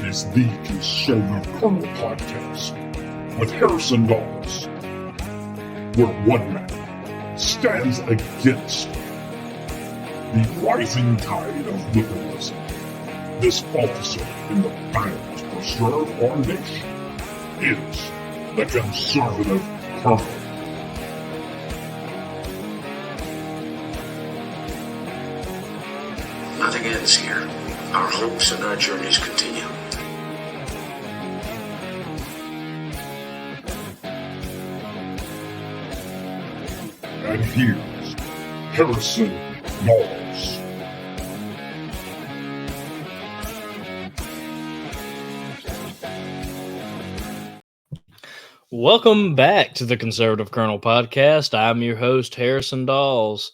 is the Conservative Colonel Podcast with Harrison Dawes, where one man stands against the rising tide of liberalism. This officer in the battle to preserve our nation is the Conservative Colonel. Nothing ends here. Our hopes and our journeys continue. And here's Harrison Dawes. Welcome back to the Conservative Colonel Podcast. I'm your host, Harrison Dawes,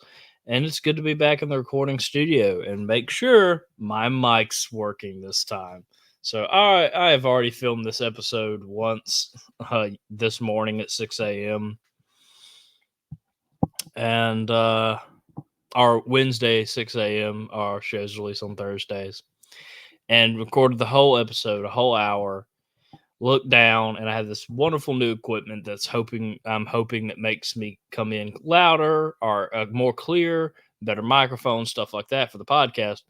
and it's good to be back in the recording studio and make sure my mic's working this time. So I have already filmed this episode once this morning at 6 a.m. and our Wednesday 6 a.m. Our show's released on Thursdays, and recorded the whole episode, a whole hour. Look down, and I have this wonderful new equipment I'm hoping that makes me come in louder or more clear, better microphone, stuff like that for the podcast.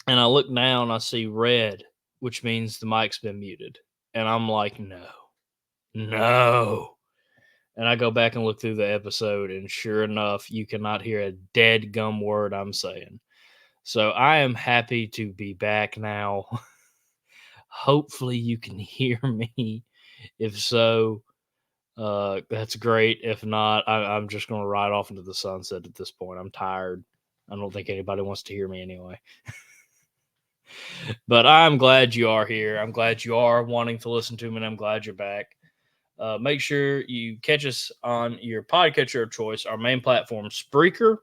And I look down, I see red, which means the mic's been muted. And I'm like, no. And I go back and look through the episode, and sure enough, you cannot hear a dead gum word I'm saying. So I am happy to be back now. Hopefully you can hear me. If so, that's great. If not, I'm just going to ride off into the sunset at this point. I'm tired. I don't think anybody wants to hear me anyway. But I'm glad you are here. I'm glad you are wanting to listen to me, and I'm glad you're back. Make sure you catch us on your podcatcher of choice, our main platform, Spreaker.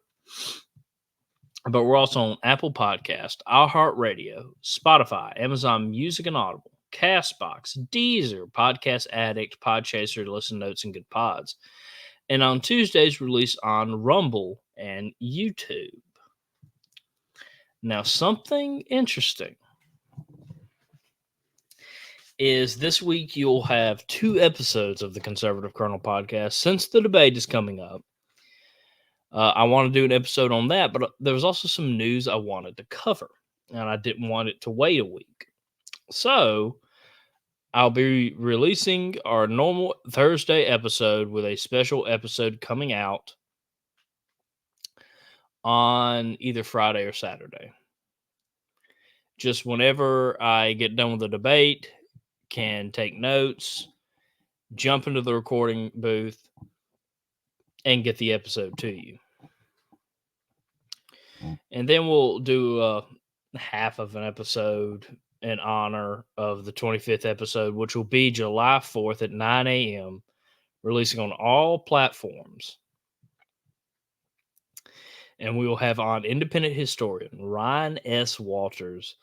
But we're also on Apple Podcast, iHeartRadio, Spotify, Amazon Music and Audible, Castbox, Deezer, Podcast Addict, Podchaser, Listen Notes, and Good Pods. And on Tuesdays, release on Rumble and YouTube. Now, something interesting is this week you'll have 2 episodes of the Conservative Colonel Podcast since the debate is coming up. I want to do an episode on that, but there was also some news I wanted to cover, and I didn't want it to wait a week. So I'll be releasing our normal Thursday episode with a special episode coming out on either Friday or Saturday. Just whenever I get done with the debate, can take notes, jump into the recording booth, and get the episode to you. And then we'll do half of an episode in honor of the 25th episode, which will be July 4th at 9 a.m., releasing on all platforms. And we will have on independent historian Ryan S. Walters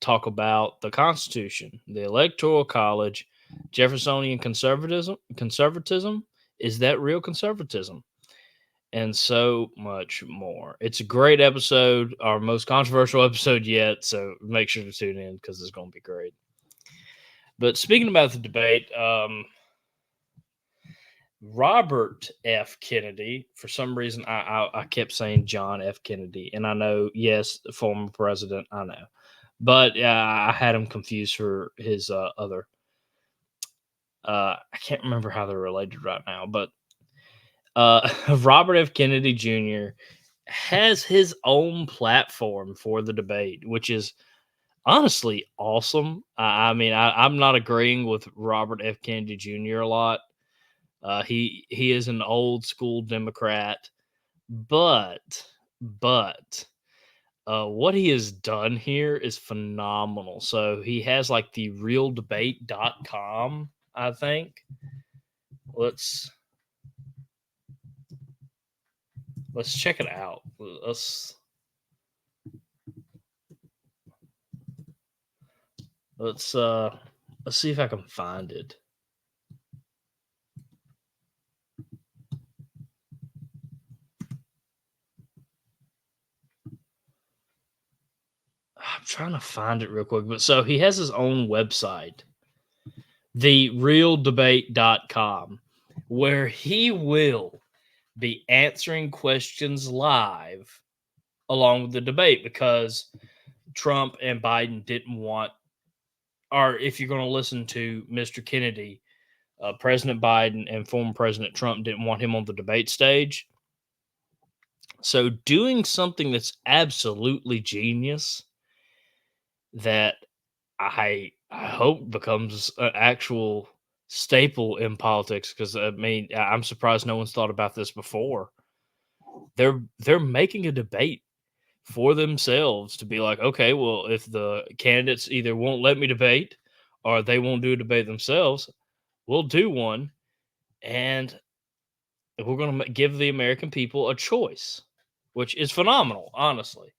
talk about the Constitution, the Electoral College, Jeffersonian conservatism. Is that real conservatism? And so much more. It's a great episode, our most controversial episode yet, so make sure to tune in because it's going to be great. But speaking about the debate, Robert F. Kennedy, for some reason, I kept saying John F. Kennedy, and I know, yes, the former president, I know. But I had him confused for his other. I can't remember how they're related right now, but Robert F. Kennedy Jr. has his own platform for the debate, which is honestly awesome. I'm not agreeing with Robert F. Kennedy Jr. a lot. He is an old school Democrat, but what he has done here is phenomenal. So he has like the realdebate.com, I think. Let's check it out. Let's see if I can find it. trying to find it real quick, but so he has his own website, therealdebate.com, where he will be answering questions live along with the debate because Trump and Biden didn't want, or if you're going to listen to Mr. Kennedy, President Biden and former President Trump didn't want him on the debate stage. So doing something that's absolutely genius that I hope becomes an actual staple in politics, because I mean I'm surprised no one's thought about this before. They're making a debate for themselves to be like, okay, well, if the candidates either won't let me debate or they won't do a debate themselves, we'll do one, and we're going to give the American people a choice, which is phenomenal, honestly.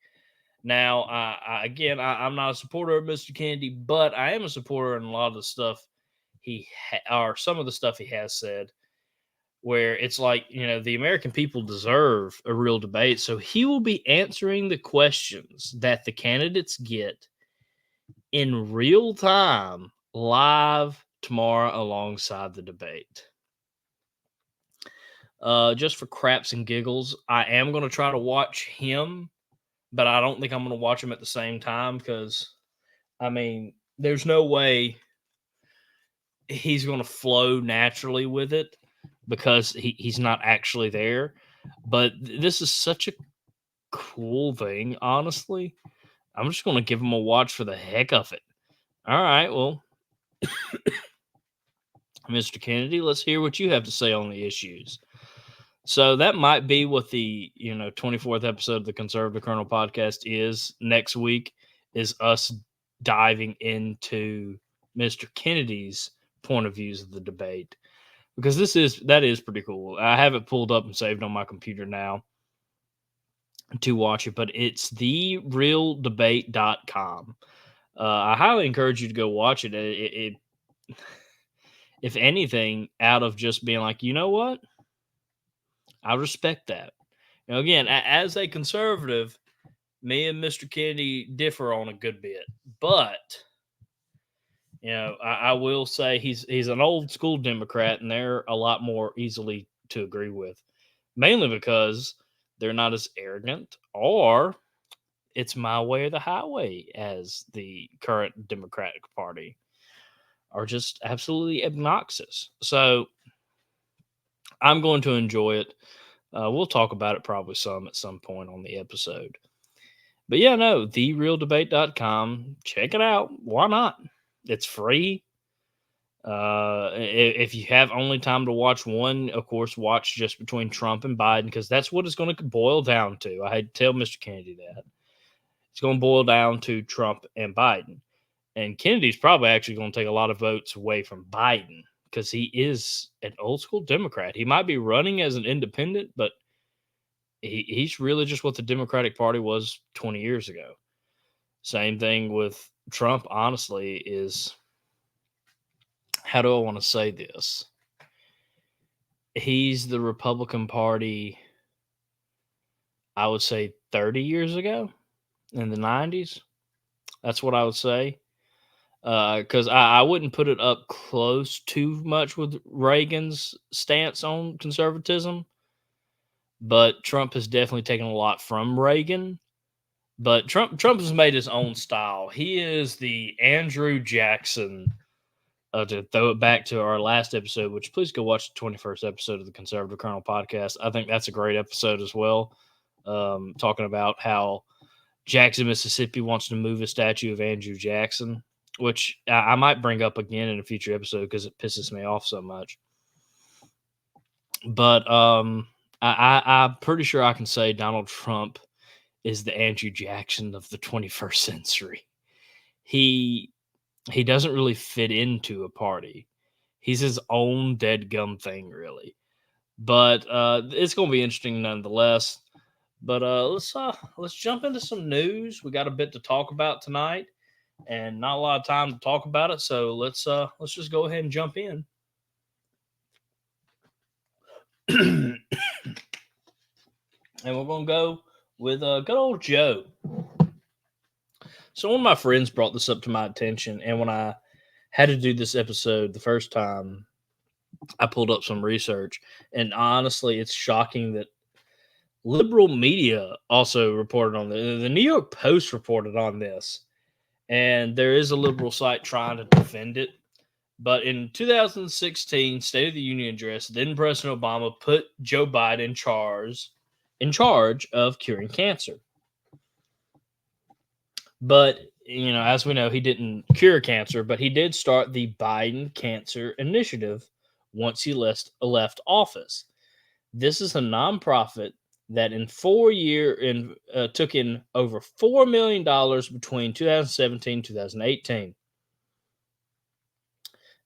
Now, I'm not a supporter of Mr. Kennedy, but I am a supporter in a lot of the stuff or some of the stuff he has said, where it's like, the American people deserve a real debate. So he will be answering the questions that the candidates get in real time, live tomorrow alongside the debate. Just for craps and giggles, I am going to try to watch him, but I don't think I'm going to watch him at the same time because, I mean, there's no way he's going to flow naturally with it because he's not actually there. But this is such a cool thing, honestly. I'm just going to give him a watch for the heck of it. All right, well, Mr. Kennedy, let's hear what you have to say on the issues. So that might be what the 24th episode of the Conservative Colonel podcast is next week, is us diving into Mr. Kennedy's point of views of the debate, because that is pretty cool. I have it pulled up and saved on my computer now to watch it, but it's therealdebate.com. I highly encourage you to go watch it. If anything, out of just being like, you know what, I respect that. Again, as a conservative, me and Mr. Kennedy differ on a good bit, but I will say he's an old school Democrat, and they're a lot more easily to agree with, mainly because they're not as arrogant, or it's my way or the highway, as the current Democratic Party are just absolutely obnoxious. So I'm going to enjoy it. We'll talk about it probably some at some point on the episode. But yeah, no, therealdebate.com. Check it out. Why not? It's free. If you have only time to watch one, of course, watch just between Trump and Biden, because that's what it's going to boil down to. I had to tell Mr. Kennedy that. It's going to boil down to Trump and Biden. And Kennedy's probably actually going to take a lot of votes away from Biden because he is an old school Democrat. He might be running as an independent, but he's really just what the Democratic Party was 20 years ago. Same thing with Trump, honestly, is, how do I want to say this? He's the Republican Party, I would say 30 years ago in the 90s. That's what I would say. Because I wouldn't put it up close too much with Reagan's stance on conservatism, but Trump has definitely taken a lot from Reagan. But Trump has made his own style. He is the Andrew Jackson. To throw it back to our last episode, which please go watch the 21st episode of the Conservative Colonel podcast. I think that's a great episode as well. Talking about how Jackson, Mississippi wants to move a statue of Andrew Jackson, which I might bring up again in a future episode because it pisses me off so much. But I'm pretty sure I can say Donald Trump is the Andrew Jackson of the 21st century. He doesn't really fit into a party. He's his own dead gum thing, really. But it's going to be interesting nonetheless. But let's jump into some news. We got a bit to talk about tonight, and not a lot of time to talk about it. So let's just go ahead and jump in. And we're going to go with good old Joe. So one of my friends brought this up to my attention, and when I had to do this episode the first time, I pulled up some research, and honestly, it's shocking that liberal media also reported on this. The New York Post reported on this, and there is a liberal site trying to defend it. But in 2016 State of the Union address, then President Obama put Joe Biden in charge of curing cancer. But as we know, he didn't cure cancer, but he did start the Biden Cancer Initiative once he left office. This is a nonprofit that in 4 year took in over $4 million between 2017 and 2018.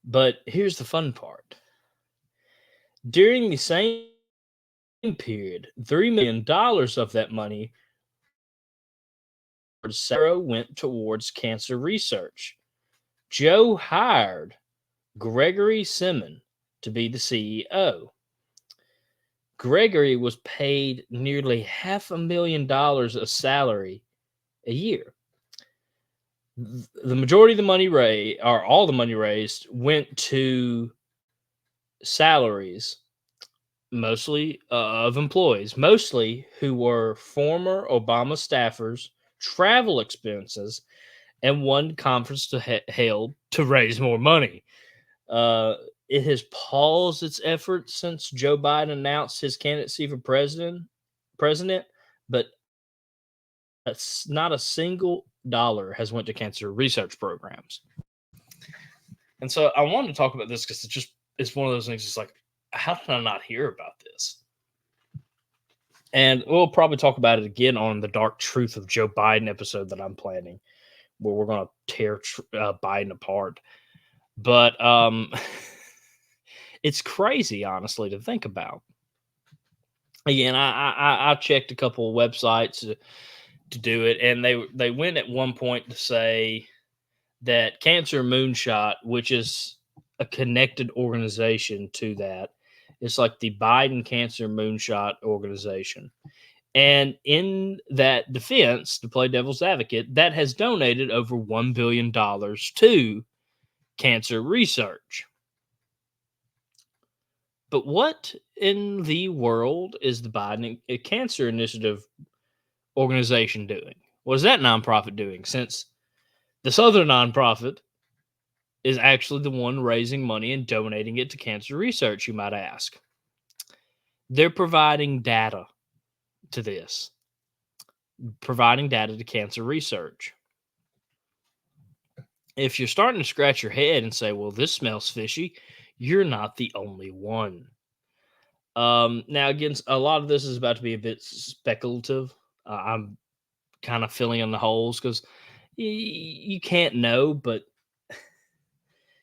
But here's the fun part. During the same period, $3 million of that money went towards cancer research. Joe hired Gregory Simon to be the CEO. Gregory was paid nearly $500,000 a salary a year. The majority of the money raised, or all the money raised, went to salaries, mostly of employees, mostly who were former Obama staffers, travel expenses, and one conference held to raise more money. It has paused its efforts since Joe Biden announced his candidacy for president, but not a single dollar has went to cancer research programs. And so I wanted to talk about this because it's one of those things. It's like, how did I not hear about this? And we'll probably talk about it again on the Dark Truth of Joe Biden episode that I'm planning, where we're going to tear Biden apart. But it's crazy, honestly, to think about. Again, I checked a couple of websites to do it, and they went at one point to say that Cancer Moonshot, which is a connected organization to that, it's like the Biden Cancer Moonshot organization. And in that defense, to play devil's advocate, that has donated over $1 billion to cancer research. But what in the world is the Biden Cancer Initiative organization doing? What is that nonprofit doing? Since this other nonprofit is actually the one raising money and donating it to cancer research, you might ask. They're providing data to this, providing data to cancer research. If you're starting to scratch your head and say, well, this smells fishy, you're not the only one. Now, again, a lot of this is about to be a bit speculative. I'm kind of filling in the holes because you can't know, but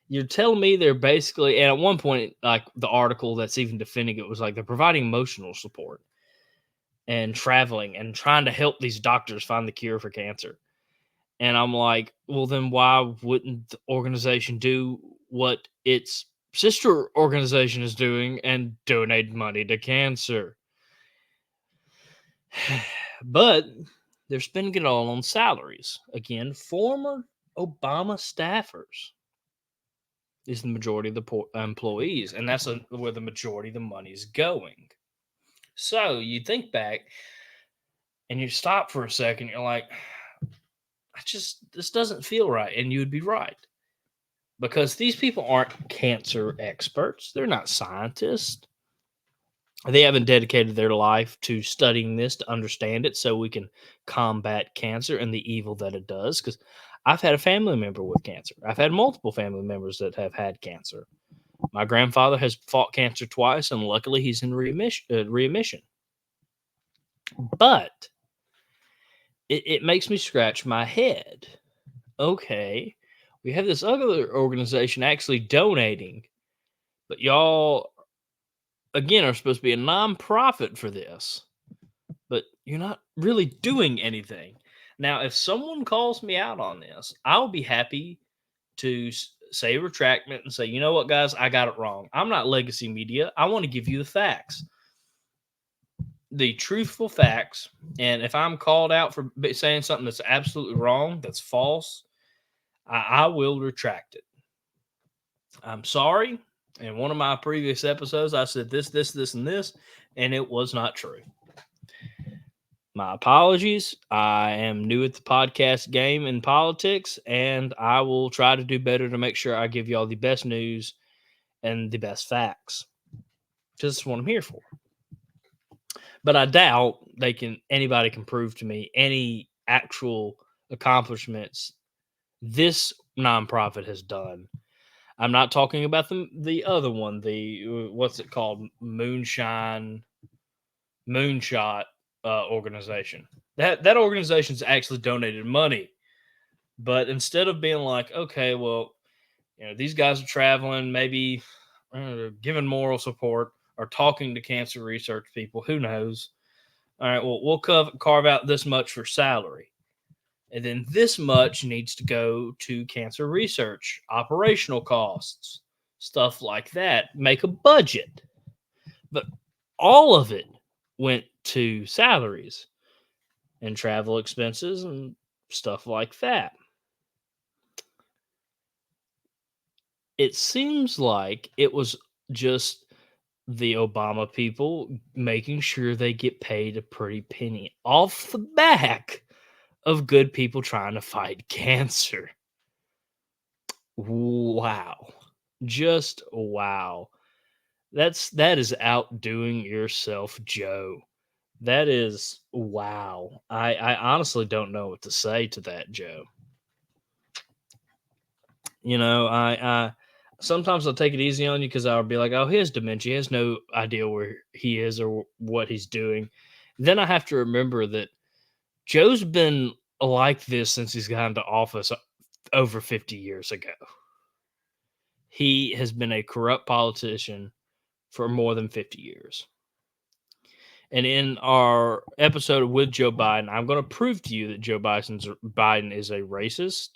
you're telling me they're basically, and at one point, like the article that's even defending it was like they're providing emotional support and traveling and trying to help these doctors find the cure for cancer. And I'm like, well, then why wouldn't the organization do what its sister organization is doing and donate money to cancer? But they're spending it all on salaries. Again, former Obama staffers is the majority of the employees, and that's where the majority of the money is going. So you think back and you stop for a second, you're like, this doesn't feel right. And you would be right. Because these people aren't cancer experts. They're not scientists. They haven't dedicated their life to studying this to understand it so we can combat cancer and the evil that it does. Because I've had a family member with cancer. I've had multiple family members that have had cancer. My grandfather has fought cancer twice, and luckily he's in remission. But it makes me scratch my head. Okay, we have this other organization actually donating, but y'all, again, are supposed to be a nonprofit for this, but you're not really doing anything. Now, if someone calls me out on this, I'll be happy to say retractment and say, you know what, guys, I got it wrong. I'm not legacy media. I want to give you the facts. the truthful facts. And if I'm called out for saying something that's absolutely wrong, that's false, I will retract it. I'm sorry. In one of my previous episodes, I said this, and this, and it was not true. My apologies. I am new at the podcast game in politics, and I will try to do better to make sure I give y'all the best news and the best facts. Just what I'm here for. But I doubt anybody can prove to me any actual accomplishments this nonprofit has done. I'm not talking about the other one, the what's it called, Moonshot organization. That organization's actually donated money, but instead of being like, okay, well, these guys are traveling, maybe giving moral support or talking to cancer research people, who knows? All right, well, we'll carve out this much for salary. And then this much needs to go to cancer research, operational costs, stuff like that. Make a budget. But all of it went to salaries and travel expenses and stuff like that. It seems like it was just the Obama people making sure they get paid a pretty penny off the back of good people trying to fight cancer. Wow. Just wow. That is outdoing yourself, Joe. That is wow. I honestly don't know what to say to that, Joe. I sometimes I'll take it easy on you because I'll be like, oh, he has dementia. He has no idea where he is or what he's doing. Then I have to remember that Joe's been like this since he's gotten to office over 50 years ago. He has been a corrupt politician for more than 50 years. And in our episode with Joe Biden, I'm going to prove to you that Joe Biden is a racist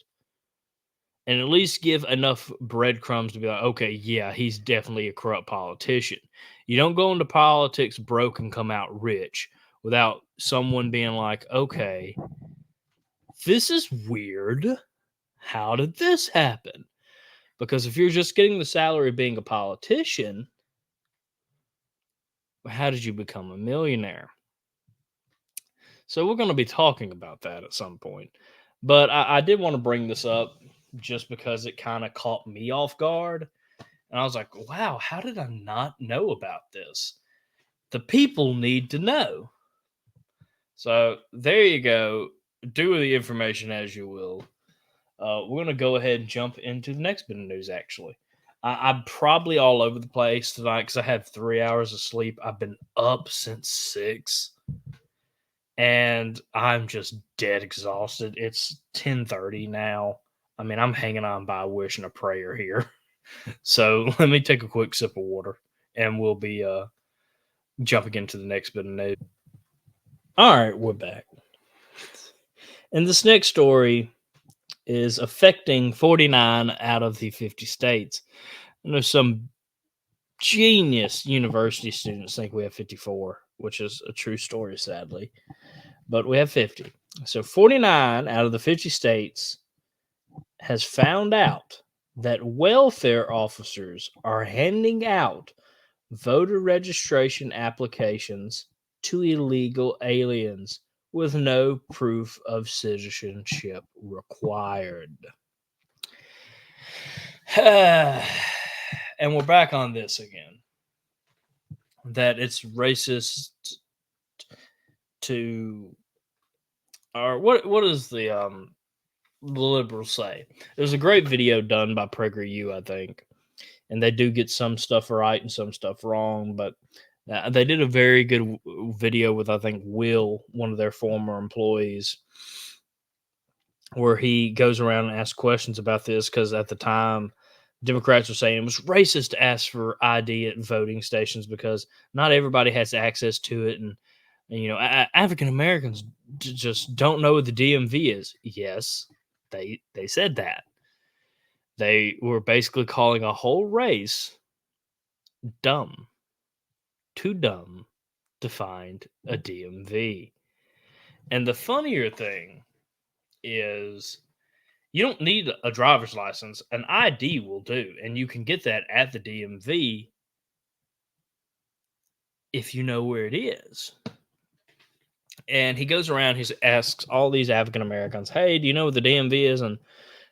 and at least give enough breadcrumbs to be like, okay, yeah, he's definitely a corrupt politician. You don't go into politics broke and come out rich without someone being like, okay, this is weird. How did this happen? Because if you're just getting the salary of being a politician, how did you become a millionaire? So we're going to be talking about that at some point. But I did want to bring this up just because it kind of caught me off guard. And I was like, wow, how did I not know about this? The people need to know. So there you go. Do with the information as you will. We're going to go ahead and jump into the next bit of news, actually. I'm probably all over the place tonight because I had 3 hours of sleep. I've been up since 6. And I'm just dead exhausted. It's 10:30 now. I mean, I'm hanging on by a wish and a prayer here. So let me take a quick sip of water, and we'll be jumping into the next bit of news. All right, we're back. And this next story is affecting 49 out of the 50 states. I know some genius university students think we have 54, which is a true story, sadly. But we have 50. So 49 out of the 50 states has found out that welfare officers are handing out voter registration applications to illegal aliens with no proof of citizenship required. And we're back on this again. That it's racist to, or what is the liberals say? There's a great video done by PragerU, I think, and they do get some stuff right and some stuff wrong, but they did a very good video with, I think, Will, one of their former employees, where he goes around and asks questions about this because at the time Democrats were saying it was racist to ask for ID at voting stations because not everybody has access to it, and African Americans just don't know what the DMV is. Yes, they said that. They were basically calling a whole race dumb, too dumb to find a DMV. And the funnier thing is you don't need a driver's license. An ID will do. And you can get that at the DMV if you know where it is. And he goes around, he asks all these African Americans, hey, do you know what the DMV is? And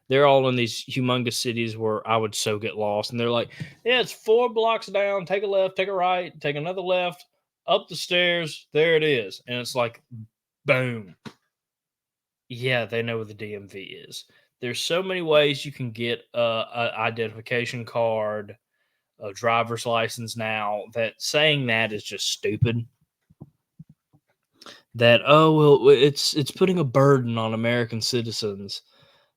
they're all in these humongous cities where I would so get lost. And they're like, yeah, it's 4 blocks down, take a left, take a right, take another left, up the stairs, there it is. And it's like, boom. Yeah, they know what the DMV is. There's so many ways you can get an identification card, a driver's license now, that saying that is just stupid. That, oh, well, it's putting a burden on American citizens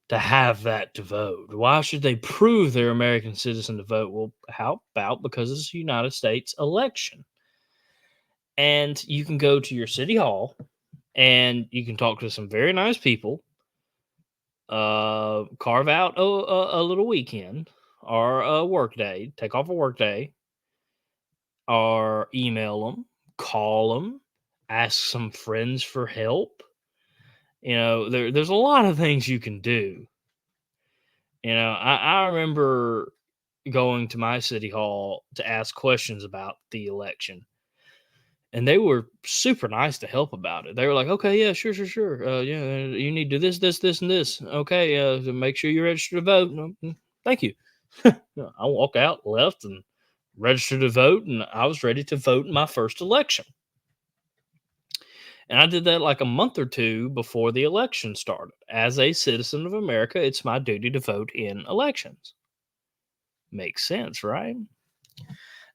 to have that to vote. Why should they prove they're American citizen to vote? Well, how about because it's a United States election? And you can go to your city hall and you can talk to some very nice people, carve out a little weekend or a work day, take off a work day, or email them, call them, ask some friends for help. There's a lot of things you can do. I remember going to my city hall to ask questions about the election, and they were super nice to help about it. They were like, "Okay, yeah, sure, sure, sure. Yeah, you need to do this, this, this, and this. Okay, to make sure you register to vote. Thank you." I walk out, left, and registered to vote, and I was ready to vote in my first election. And I did that like a month or two before the election started. As a citizen of America, it's my duty to vote in elections. Makes sense, right?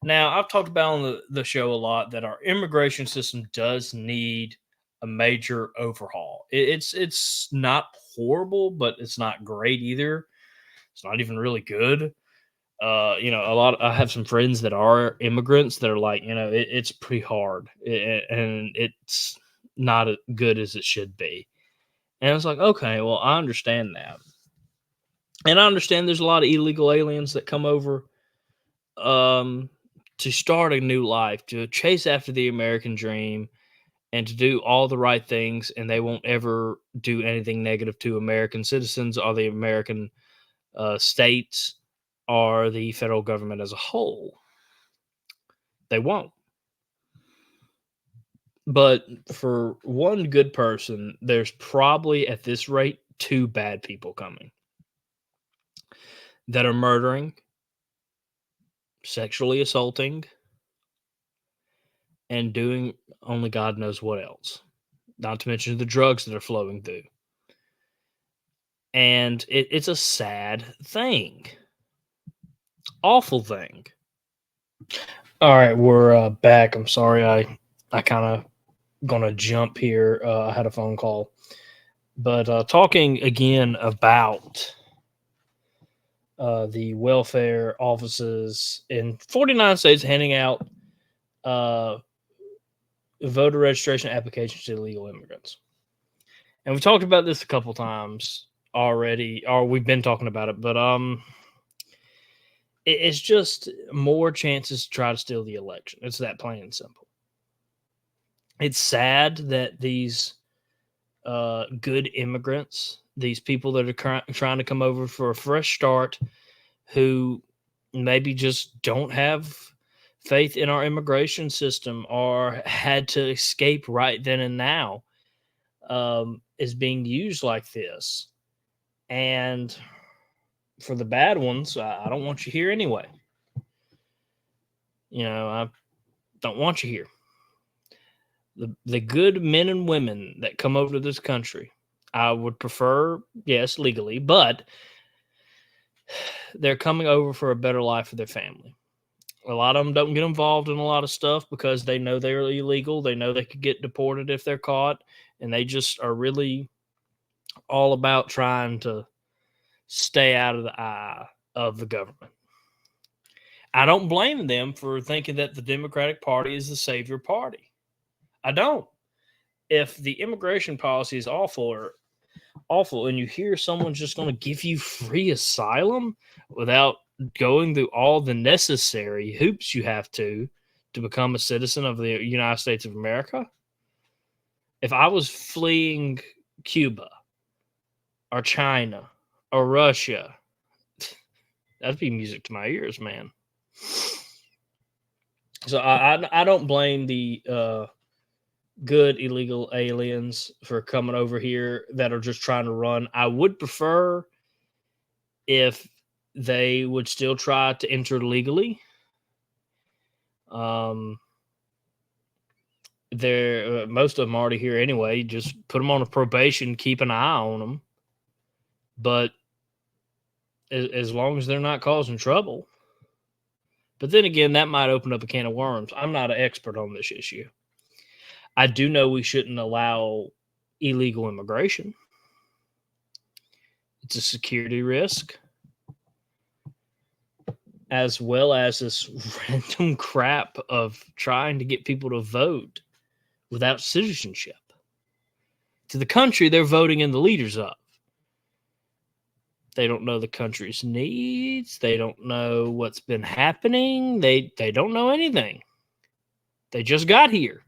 Now, I've talked about on the show a lot that our immigration system does need a major overhaul. It's not horrible, but it's not great either. It's not even really good. I have some friends that are immigrants that are like, it's pretty hard and it's not as good as it should be. And it's like, okay, well, I understand that. And I understand there's a lot of illegal aliens that come over um, to start a new life, to chase after the American dream, and to do all the right things, and they won't ever do anything negative to American citizens or the American states or the federal government as a whole. They won't. But for one good person, there's probably at this rate 2 bad people coming that are murdering, sexually assaulting, and doing only God knows what else. Not to mention the drugs that are flowing through. And it's a sad thing. Awful thing. All right, we're back. I'm sorry, I kind of gonna jump here. I had a phone call, but talking again about the welfare offices in 49 states handing out uh, voter registration applications to illegal immigrants. And we talked about this a couple times already, or we've been talking about it, but it's just more chances to try to steal the election. It's that plain and simple. It's sad that these good immigrants, these people that are trying to come over for a fresh start, who maybe just don't have faith in our immigration system or had to escape right then and now, is being used like this. And for the bad ones, I don't want you here anyway. I don't want you here. The good men and women that come over to this country, I would prefer, yes, legally, but they're coming over for a better life for their family. A lot of them don't get involved in a lot of stuff because they know they're illegal. They know they could get deported if they're caught, and they just are really all about trying to stay out of the eye of the government. I don't blame them for thinking that the Democratic Party is the savior party. I don't. If the immigration policy is awful, and you hear someone's just going to give you free asylum without going through all the necessary hoops you have to to become a citizen of the United States of America. If I was fleeing Cuba or China or Russia, that'd be music to my ears, man. So I don't blame the good illegal aliens for coming over here that are just trying to run. I would prefer if they would still try to enter legally. They're most of them already here anyway. Just put them on a probation, keep an eye on them. But as long as they're not causing trouble. But then again, that might open up a can of worms. I'm not an expert on this issue. I do know we shouldn't allow illegal immigration. It's a security risk, as well as this random crap of trying to get people to vote without citizenship to the country they're voting in the leaders of. They don't know the country's needs. They don't know what's been happening. They don't know anything. They just got here.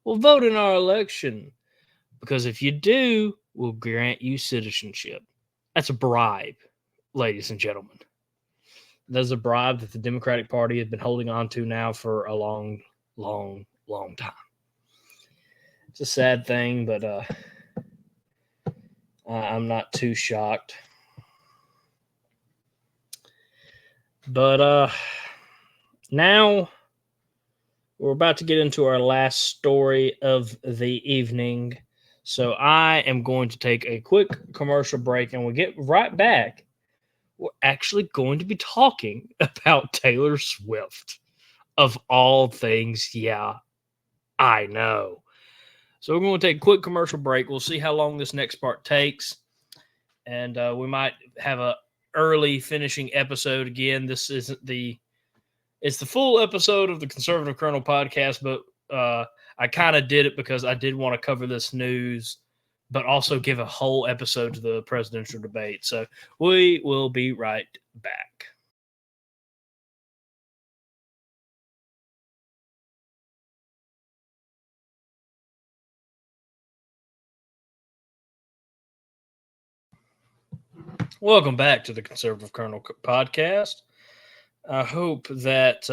Well, vote in our election, because if you do, we'll grant you citizenship. That's a bribe, ladies and gentlemen. That's a bribe that the Democratic Party has been holding on to now for a long, long, long time. It's a sad thing, but I'm not too shocked. But now we're about to get into our last story of the evening. So I am going to take a quick commercial break, and we'll get right back. We're actually going to be talking about Taylor Swift, of all things. Yeah, I know. So we're going to take a quick commercial break. We'll see how long this next part takes. And we might have a early finishing episode again. This isn't it's the full episode of the Conservative Colonel podcast, but I kind of did it because I did want to cover this news, but also give a whole episode to the presidential debate. So we will be right back. Welcome back to the Conservative Colonel podcast. I hope that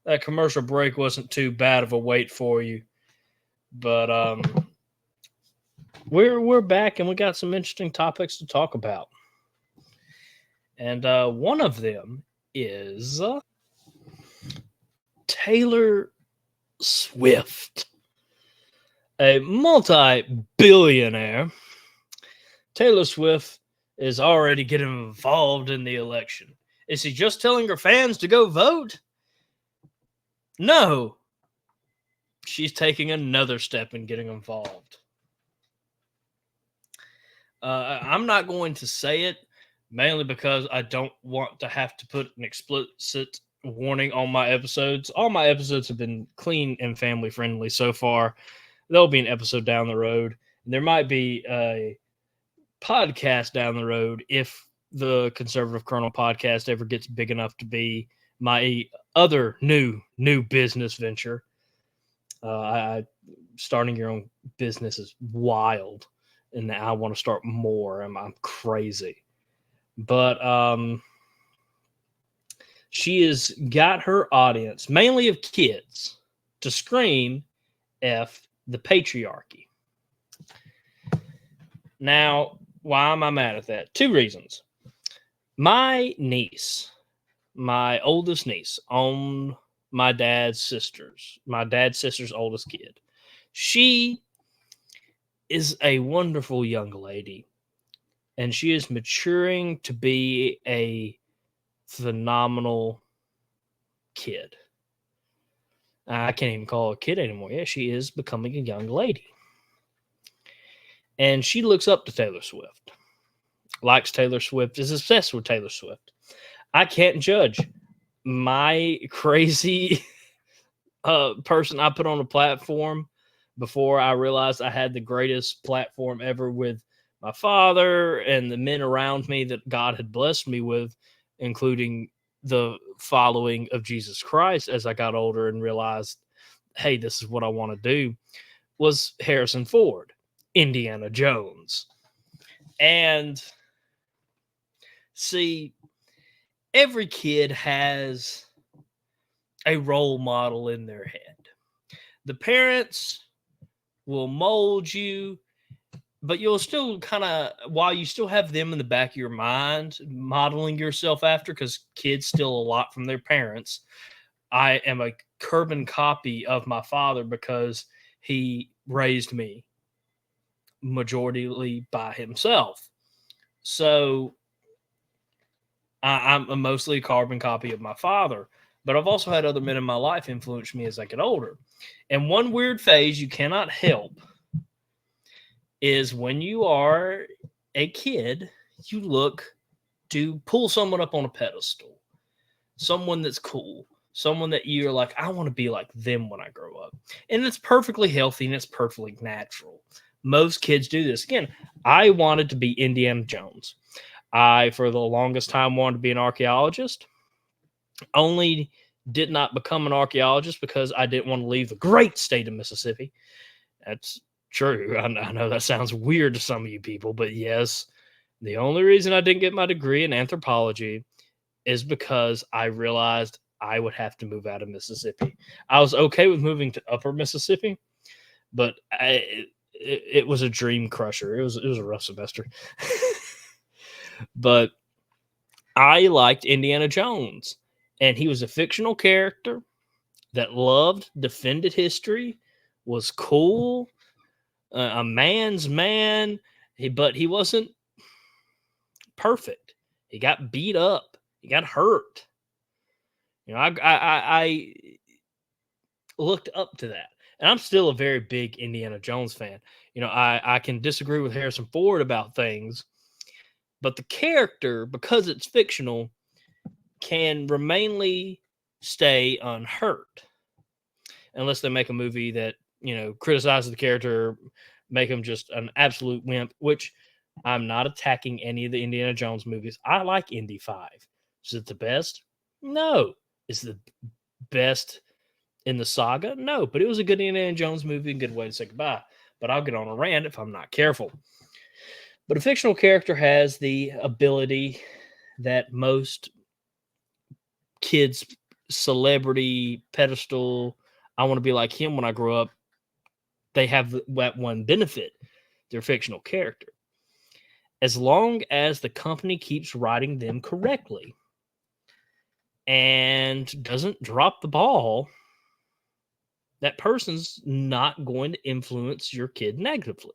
that commercial break wasn't too bad of a wait for you, but we're back and we got some interesting topics to talk about, and one of them is Taylor Swift, a multi-billionaire. Taylor Swift is already getting involved in the election. Is he just telling her fans to go vote? No. She's taking another step in getting involved. I'm not going to say it, mainly because I don't want to have to put an explicit warning on my episodes. All my episodes have been clean and family friendly so far. There'll be an episode down the road. There might be a podcast down the road if the Conservative Colonel podcast ever gets big enough to be my other new business venture. Starting your own business is wild, and I want to start more. I'm crazy, but she has got her audience, mainly of kids, to scream "F the patriarchy." Now, why am I mad at that? Two reasons. My niece, my oldest niece, on my dad's sister's oldest kid, she is a wonderful young lady, and she is maturing to be a phenomenal kid. I can't even call her a kid anymore. Yeah, she is becoming a young lady. And she looks up to Taylor Swift, likes Taylor Swift, is obsessed with Taylor Swift. I can't judge. My crazy person I put on a platform before I realized I had the greatest platform ever with my father and the men around me that God had blessed me with, including the following of Jesus Christ as I got older and realized, hey, this is what I want to do, was Harrison Ford, Indiana Jones. And see, every kid has a role model in their head. The parents will mold you, but you'll still kind of, while you still have them in the back of your mind, modeling yourself after, because kids steal a lot from their parents. I am a carbon copy of my father because he raised me majority by himself. So I'm mostly a carbon copy of my father. But I've also had other men in my life influence me as I get older. And one weird phase you cannot help is when you are a kid, you look to pull someone up on a pedestal, someone that's cool, someone that you're like, I want to be like them when I grow up. And it's perfectly healthy and it's perfectly natural. Most kids do this. Again, I wanted to be Indiana Jones. I, for the longest time, wanted to be an archaeologist. Only did not become an archaeologist because I didn't want to leave the great state of Mississippi. That's true. I know that sounds weird to some of you people, but yes, the only reason I didn't get my degree in anthropology is because I realized I would have to move out of Mississippi. I was okay with moving to upper Mississippi, but it was a dream crusher. It was a rough semester. But I liked Indiana Jones, and he was a fictional character that loved, defended history, was cool, a man's man, but he wasn't perfect. He got beat up. He got hurt. You know, I looked up to that, and I'm still a very big Indiana Jones fan. You know, I can disagree with Harrison Ford about things, but the character, because it's fictional, can remainly stay unhurt unless they make a movie that, you know, criticizes the character, make him just an absolute wimp, which I'm not attacking any of the Indiana Jones movies. I like Indy 5. Is it the best? No. Is it the best in the saga? No, but it was a good Indiana Jones movie and good way to say goodbye. But I'll get on a rant if I'm not careful. But a fictional character has the ability that most kids, celebrity, pedestal, I want to be like him when I grow up, they have that one benefit. They're a fictional character. As long as the company keeps writing them correctly and doesn't drop the ball, that person's not going to influence your kid negatively.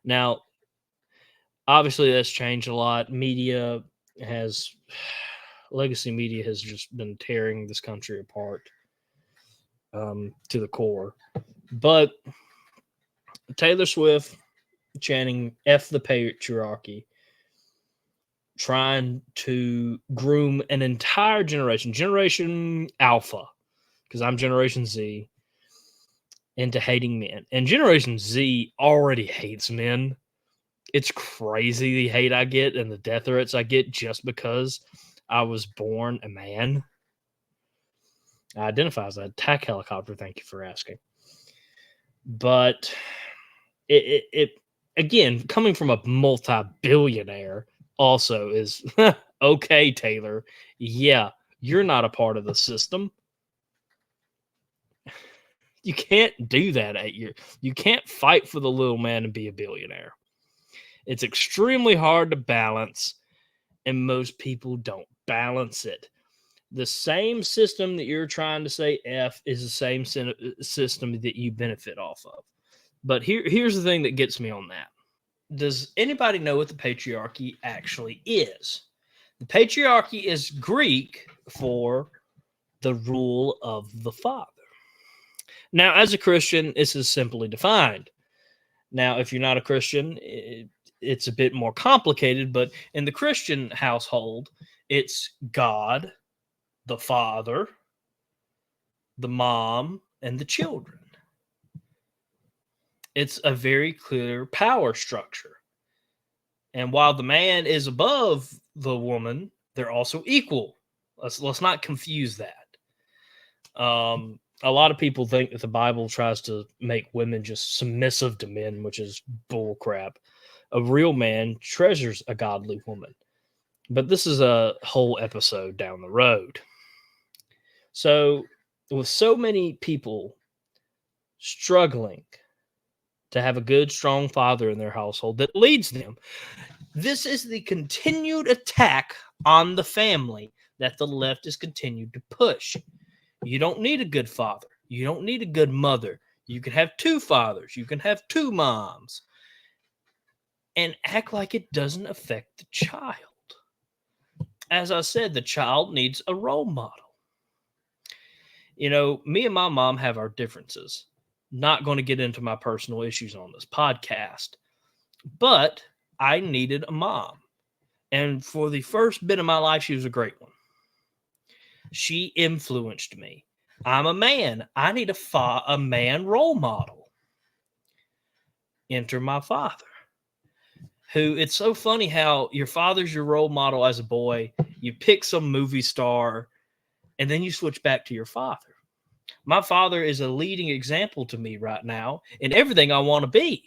Now, obviously, that's changed a lot. Legacy media has just been tearing this country apart to the core. But Taylor Swift chanting F the patriarchy, trying to groom an entire Generation Alpha, because I'm Generation Z, into hating men. And Generation Z already hates men. It's crazy the hate I get and the death threats I get just because I was born a man. I identify as an attack helicopter. Thank you for asking. But it again, coming from a multi-billionaire also is okay, Taylor. Yeah, you're not a part of the system. You can't do that you can't fight for the little man and be a billionaire. It's extremely hard to balance, and most people don't balance it. The same system that you're trying to say F is the same system that you benefit off of. But here's the thing that gets me on that. Does anybody know what the patriarchy actually is? The patriarchy is Greek for the rule of the father. Now, as a Christian, this is simply defined. Now, if you're not a Christian, it's a bit more complicated, but in the Christian household, it's God, the father, the mom, and the children. It's a very clear power structure. And while the man is above the woman, they're also equal. Let's not confuse that. A lot of people think that the Bible tries to make women just submissive to men, which is bull crap. A real man treasures a godly woman. But this is a whole episode down the road. So, with so many people struggling to have a good, strong father in their household that leads them, this is the continued attack on the family that the left has continued to push. You don't need a good father. You don't need a good mother. You can have two fathers. You can have two moms. And act like it doesn't affect the child. As I said, the child needs a role model. You know, me and my mom have our differences. Not going to get into my personal issues on this podcast. But I needed a mom. And for the first bit of my life, she was a great one. She influenced me. I'm a man. I need a man role model. Enter my father, who, it's so funny how your father's your role model as a boy. You pick some movie star, and then you switch back to your father. My father is a leading example to me right now in everything I want to be.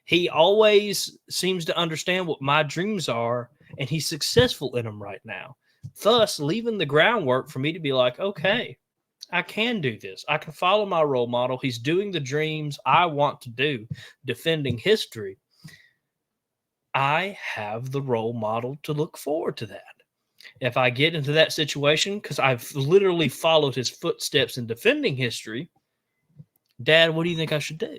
He always seems to understand what my dreams are, and he's successful in them right now. Thus, leaving the groundwork for me to be like, okay, I can do this. I can follow my role model. He's doing the dreams I want to do, defending history. I have the role model to look forward to that. If I get into that situation, because I've literally followed his footsteps in defending history, Dad, what do you think I should do?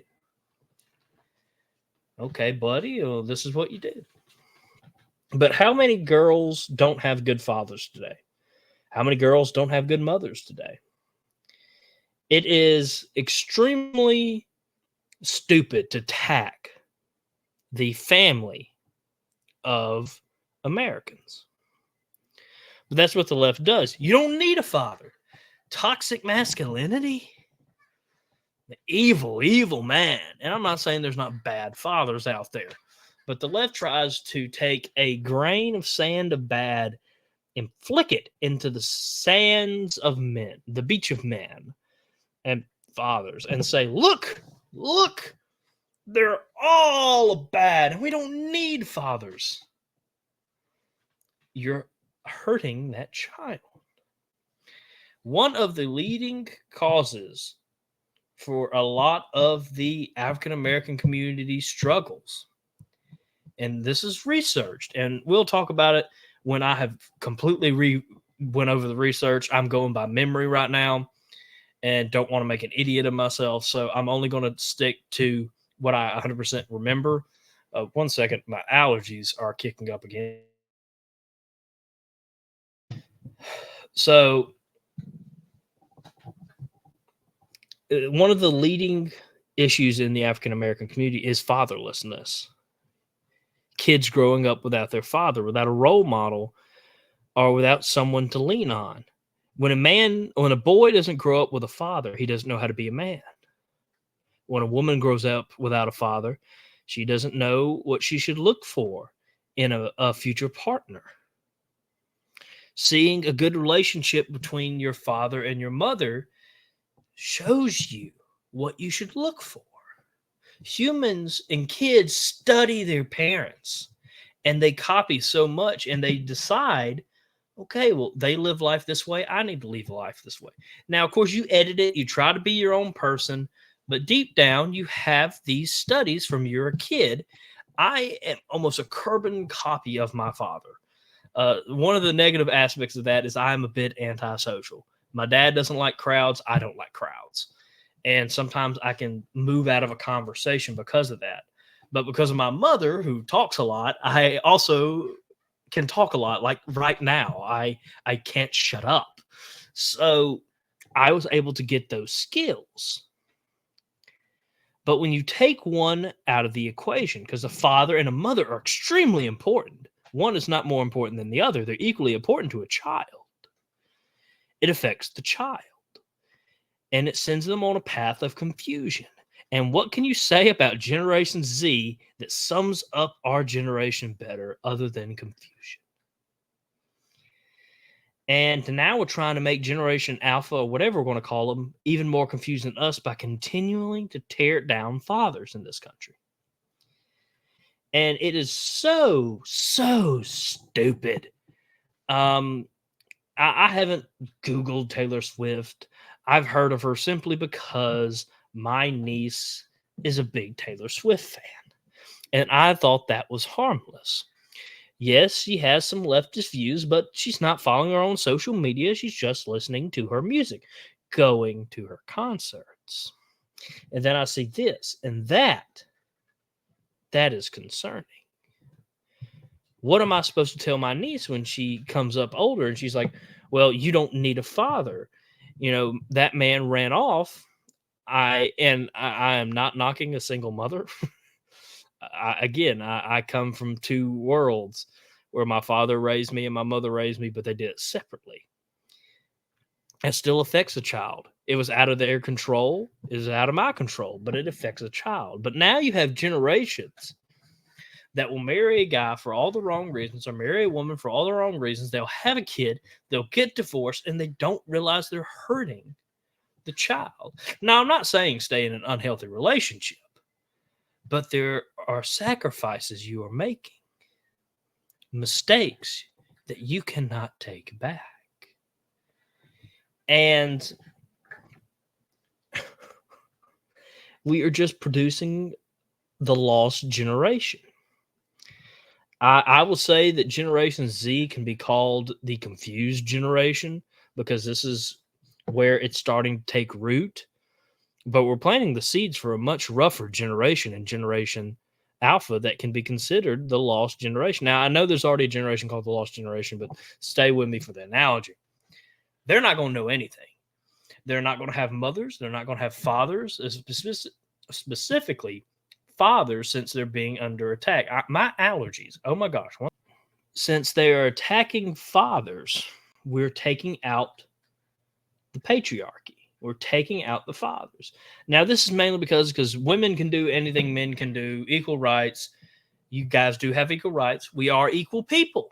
Okay, buddy, well, this is what you do. But how many girls don't have good fathers today? How many girls don't have good mothers today? It is extremely stupid to attack the family of Americans. But that's what the left does. You don't need a father. Toxic masculinity? The evil, evil man. And I'm not saying there's not bad fathers out there, but the left tries to take a grain of sand of bad and flick it into the sands of men, the beach of men and fathers, and say, look, they're all bad and we don't need fathers. You're hurting that child. One of the leading causes for a lot of the African American community struggles, and this is researched, and we'll talk about it when I have completely went over the research. I'm going by memory right now and don't want to make an idiot of myself, so I'm only going to stick to what I 100% remember. 1 second, my allergies are kicking up again. So one of the leading issues in the African American community is fatherlessness. Kids growing up without their father, without a role model, or without someone to lean on. When a boy doesn't grow up with a father, he doesn't know how to be a man. When a woman grows up without a father, she doesn't know what she should look for in a future partner. Seeing a good relationship between your father and your mother shows you what you should look for. Humans and kids study their parents and they copy so much and they decide, okay, well, they live life this way. I need to live life this way. Now, of course, you edit it. You try to be your own person, but deep down, you have these studies from you're a kid. I am almost a carbon copy of my father. One of the negative aspects of that is I'm a bit antisocial. My dad doesn't like crowds. I don't like crowds. And sometimes I can move out of a conversation because of that. But because of my mother, who talks a lot, I also can talk a lot. Like right now, I can't shut up. So I was able to get those skills. But when you take one out of the equation, because a father and a mother are extremely important, one is not more important than the other. They're equally important to a child. It affects the child. And it sends them on a path of confusion. And what can you say about Generation Z that sums up our generation better other than confusion? And now we're trying to make Generation Alpha, or whatever we're going to call them, even more confused than us by continuing to tear down fathers in this country. And it is so stupid. I haven't Googled Taylor Swift. I've heard of her simply because my niece is a big Taylor Swift fan. And I thought that was harmless. Yes, she has some leftist views, but she's not following her own social media. She's just listening to her music, going to her concerts. And then I see this, and that is concerning. What am I supposed to tell my niece when she comes up older and she's like, well, you don't need a father. You know, that man ran off. I am not knocking a single mother. I come from two worlds where my father raised me and my mother raised me, but they did it separately. It still affects a child. It was out of their control. It was out of my control, but it affects a child. But now you have generations that will marry a guy for all the wrong reasons or marry a woman for all the wrong reasons. They'll have a kid, they'll get divorced, and they don't realize they're hurting the child. Now, I'm not saying stay in an unhealthy relationship, but there are sacrifices you are making, mistakes that you cannot take back. And we are just producing the lost generation. I will say that Generation Z can be called the confused generation because this is where it's starting to take root. But we're planting the seeds for a much rougher generation and Generation Alpha that can be considered the lost generation. Now, I know there's already a generation called the lost generation, but stay with me for the analogy. They're not going to know anything. They're not going to have mothers. They're not going to have fathers, specifically fathers, since they're being under attack. My allergies, oh my gosh. Since they are attacking fathers, we're taking out the patriarchy. We're taking out the fathers. Now, this is mainly because women can do anything men can do, equal rights. You guys do have equal rights. We are equal people.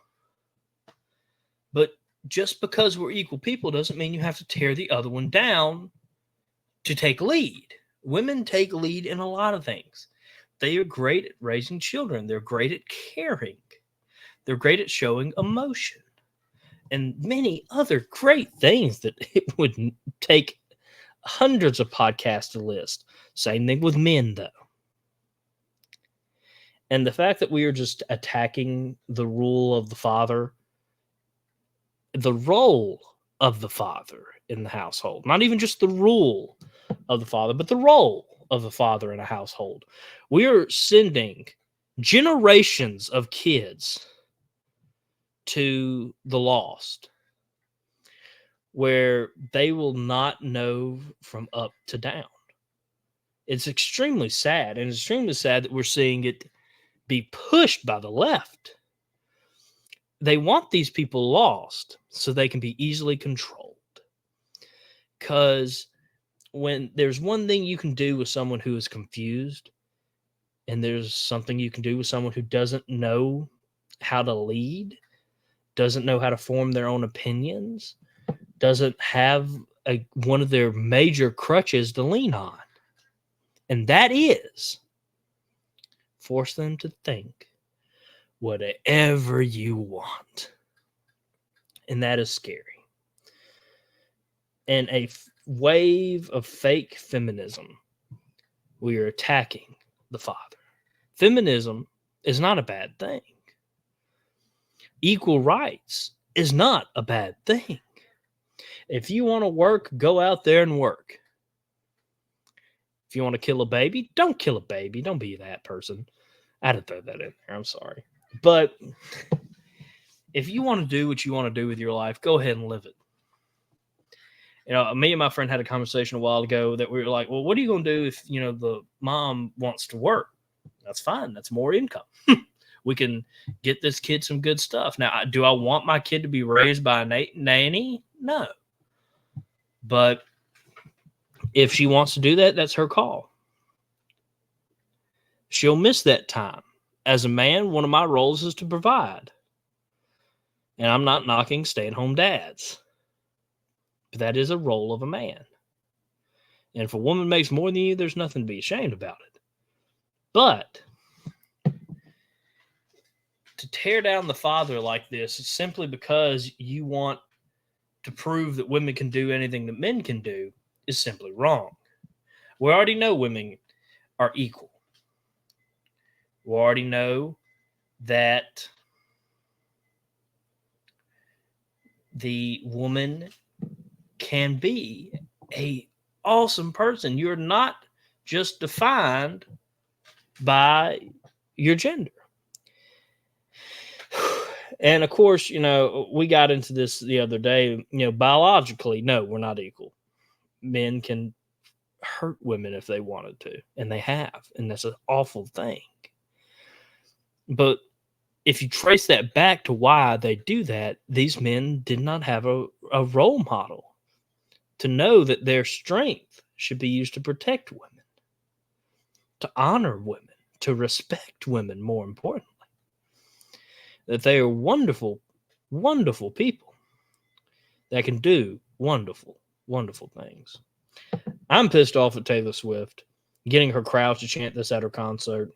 But just because we're equal people doesn't mean you have to tear the other one down to take lead. Women take lead in a lot of things. They are great at raising children. They're great at caring. They're great at showing emotion and many other great things that it would take hundreds of podcasts to list. Same thing with men, though. And the fact that we are just attacking the rule of the father, the role of the father in the household, not even just the rule of the father, but the role of the father in a household. We are sending generations of kids to the lost, where they will not know from up to down. It's extremely sad, and it's extremely sad that we're seeing it be pushed by the left. They want these people lost so they can be easily controlled. Because when there's one thing you can do with someone who is confused, and there's something you can do with someone who doesn't know how to lead, doesn't know how to form their own opinions, doesn't have one of their major crutches to lean on. And that is force them to think whatever you want. And that is scary. And a wave of fake feminism, we are attacking the father. Feminism is not a bad thing. Equal rights is not a bad thing. If you want to work, go out there and work. If you want to kill a baby, don't kill a baby. Don't be that person. I had to throw that in there. I'm sorry. But if you want to do what you want to do with your life, go ahead and live it. You know, me and my friend had a conversation a while ago that we were like, well, what are you going to do if, you know, the mom wants to work? That's fine. That's more income. We can get this kid some good stuff. Now, do I want my kid to be raised by a nanny? No. But if she wants to do that, that's her call. She'll miss that time. As a man, one of my roles is to provide. And I'm not knocking stay-at-home dads, but that is a role of a man. And if a woman makes more than you, there's nothing to be ashamed about it. But to tear down the father like this simply because you want to prove that women can do anything that men can do is simply wrong. We already know women are equal. We already know that the woman can be a awesome person. You're not just defined by your gender. And of course, we got into this the other day, biologically, no, we're not equal. Men can hurt women if they wanted to, and they have, and that's an awful thing. But if you trace that back to why they do that, these men did not have a role model to know that their strength should be used to protect women, to honor women, to respect women, more importantly. That they are wonderful, wonderful people that can do wonderful, wonderful things. I'm pissed off at Taylor Swift getting her crowds to chant this at her concert,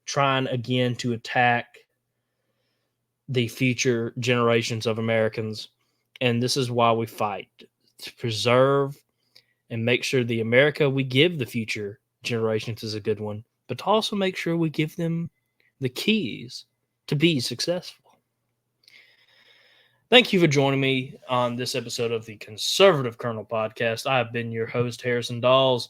trying again to attack the future generations of Americans. And this is why we fight, to preserve and make sure the America we give the future generations is a good one, but to also make sure we give them the keys to be successful. Thank you for joining me on this episode of the Conservative Colonel Podcast. I have been your host, Harrison Dawes.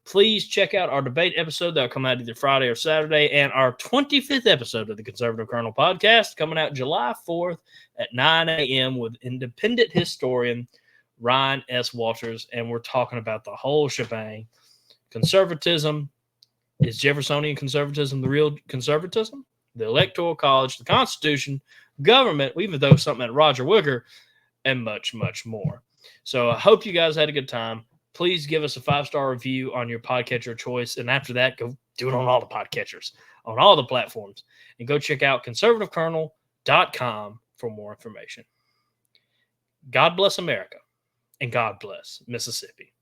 Please check out our debate episode that will come out either Friday or Saturday, and our 25th episode of the Conservative Colonel Podcast coming out July 4th at 9 a.m. with independent historian Ryan S. Walters, and we're talking about the whole shebang. Conservatism. Is Jeffersonian conservatism the real conservatism? The Electoral College, the Constitution, government, we even throw something at Roger Wicker, and much, much more. So I hope you guys had a good time. Please give us a 5-star review on your podcatcher of choice. And after that, go do it on all the podcatchers, on all the platforms. And go check out conservativecolonel.com for more information. God bless America, and God bless Mississippi.